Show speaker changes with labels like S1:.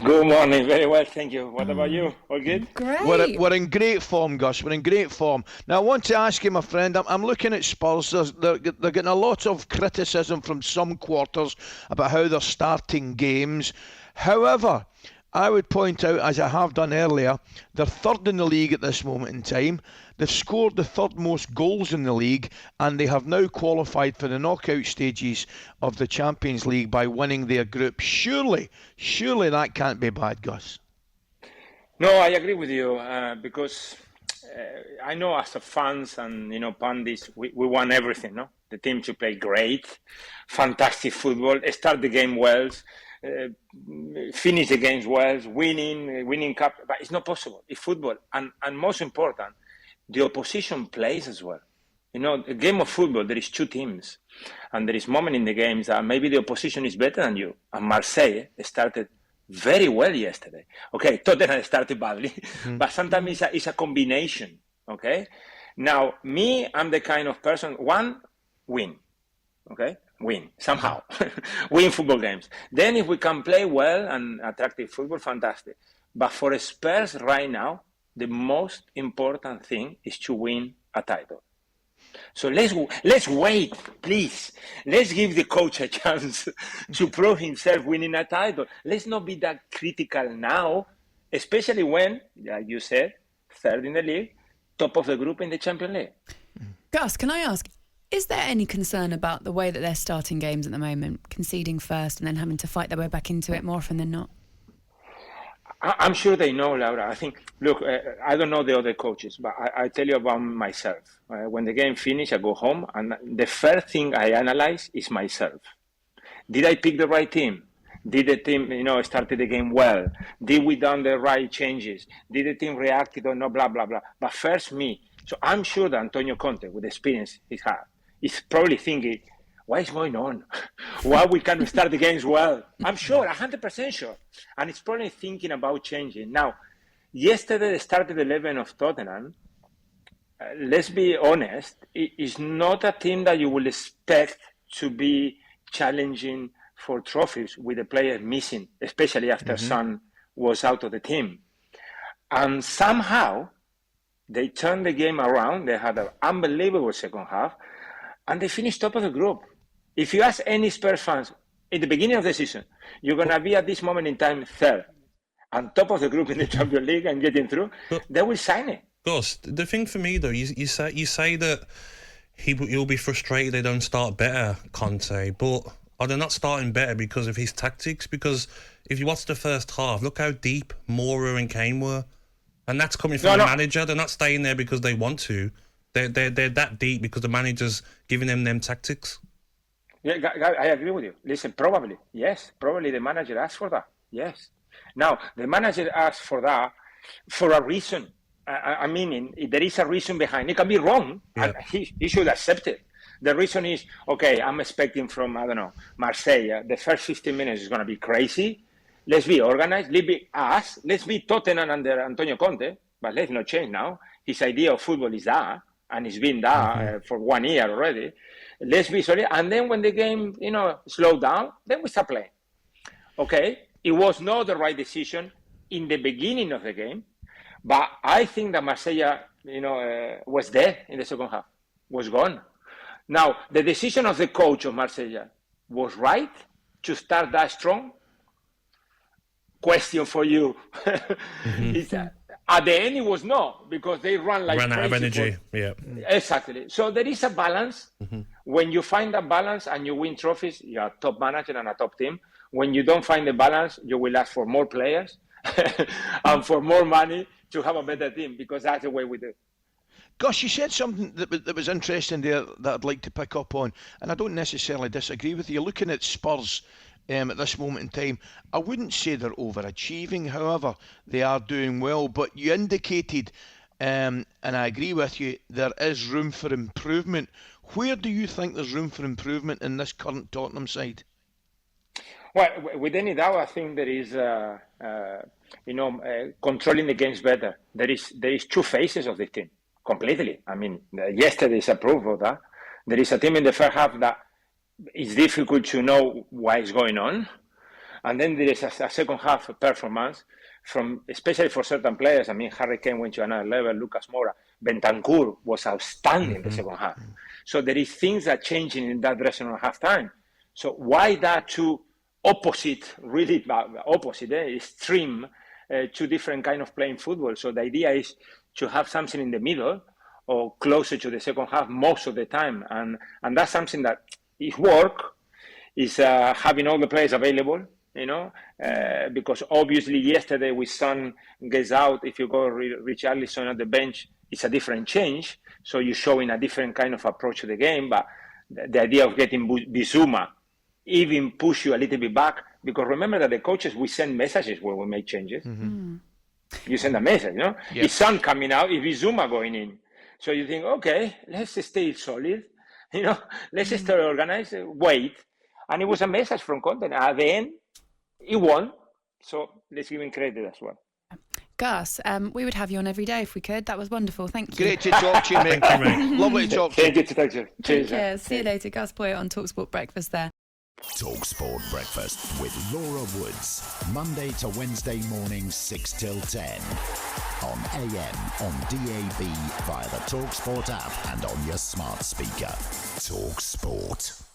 S1: Good morning. Very well, thank you. What about you? All good?
S2: Great.
S3: We're in great form, Gus. We're in great form. Now, I want to ask you, my friend, I'm looking at Spurs. They're getting a lot of criticism from some quarters about how they're starting games. However, I would point out, as I have done earlier, they're third in the league at this moment in time. They've scored the third most goals in the league, and they have now qualified for the knockout stages of the Champions League by winning their group. Surely that can't be bad, Gus.
S1: No, I agree with you because I know as a fans and pundits, we want everything. No, the team to play great, fantastic football, start the game well, finish the games well, winning cup. But it's not possible. It's football, and most important, the opposition plays as well. A game of football, there is two teams, and there is moment in the games that maybe the opposition is better than you. And Marseille started very well yesterday. Okay, Tottenham started badly, but sometimes it's a combination. Okay, now I'm the kind of person, win. Okay, win somehow, win football games. Then if we can play well and attractive football, fantastic. But for Spurs right now, the most important thing is to win a title. So let's wait, please. Let's give the coach a chance to prove himself winning a title. Let's not be that critical now, especially when, like you said, third in the league, top of the group in the Champions League.
S2: Gus, can I ask, is there any concern about the way that they're starting games at the moment, conceding first and then having to fight their way back into it more often than not?
S1: I'm sure they know, Laura. I think, look, I don't know the other coaches, but I tell you about myself. When the game finishes, I go home, and the first thing I analyze is myself. Did I pick the right team? Did the team, started the game well? Did we done the right changes? Did the team react or no, blah, blah, blah. But first me. So I'm sure that Antonio Conte, with the experience he's had, is probably thinking, what is going on? Why we can't start the games well? I'm sure, 100% sure. And it's probably thinking about changing. Now, yesterday the started 11 of Tottenham. Let's be honest, it is not a team that you will expect to be challenging for trophies with the players missing, especially after Son was out of the team. And somehow, they turned the game around. They had an unbelievable second half, and they finished top of the group. If you ask any Spurs fans in the beginning of the season, you're going to be at this moment in time third and top of the group in the Champions League and getting through, they will sign it.
S4: Gus, the thing for me though, you say that he'll be frustrated they don't start better, Conte, but are they not starting better because of his tactics? Because if you watch the first half, look how deep Moura and Kane were, and that's coming from the manager. They're not staying there because they want to. They're that deep because the manager's giving them tactics.
S1: Yeah, I agree with you. Listen, probably the manager asked for that. Yes. Now, the manager asked for that for a reason. I mean, there is a reason behind it. It can be wrong, and he should accept it. The reason is, okay, I'm expecting from, Marseille, the first 15 minutes is going to be crazy. Let's be organized. Let's be us. Let's be Tottenham under Antonio Conte, but let's not change now. His idea of football is that, and it's been that for 1 year already. Let's be sorry. And then when the game, slowed down, then we start playing. Okay, it was not the right decision in the beginning of the game, but I think that Marseille, was dead in the second half, was gone. Now, the decision of the coach of Marseille was right to start that strong. Question for you. Is that at the end it was not, because they ran out
S4: of energy.
S1: Exactly. So there is a balance. When you find that balance and you win trophies, you're a top manager and a top team. When you don't find the balance, you will ask for more players and for more money to have a better team, because that's the way we do.
S3: Gus, you said something that was interesting there that I'd like to pick up on, and I don't necessarily disagree with you. Looking at Spurs at this moment in time, I wouldn't say they're overachieving. However, they are doing well. But you indicated, and I agree with you, there is room for improvement. Where do you think there's room for improvement in this current Tottenham side?
S1: Well, with any doubt, I think there is, controlling the games better. There is two phases of this team, completely. I mean, yesterday is a proof of that. There is a team in the first half that it's difficult to know what is going on. And then there is a second half performance from, especially for certain players. I mean, Harry Kane went to another level, Lucas Moura, Bentancur was outstanding in the second half. So there is things that changing in that dressing room at halftime. So why that two opposite, really opposite, extreme, two different kind of playing football? So the idea is to have something in the middle or closer to the second half most of the time. And that's something that is work, is having all the players available, because obviously yesterday with Son gets out, if you go Richarlison at the bench, it's a different change. So you're showing a different kind of approach to the game. But the idea of getting Bissouma even push you a little bit back, because remember that the coaches, we send messages when we make changes. You send a message, Yep. Is Son coming out? Is Bissouma going in? So you think, okay, let's stay solid, let's stay organized, wait. And it was a message from Conte. At the end, he won. So let's give him credit as well.
S2: Gus, we would have you on every day if we could. That was wonderful. Thank you.
S3: Great to talk to you, mate. Lovely to talk to you.
S1: Good to talk to you. Cheers.
S2: Cheers. See you later. Gus Poyet on talkSPORT Breakfast there.
S5: talkSPORT Breakfast with Laura Woods. Monday to Wednesday mornings 6 till 10. On AM, on DAB, via the talkSPORT app and on your smart speaker. talkSPORT.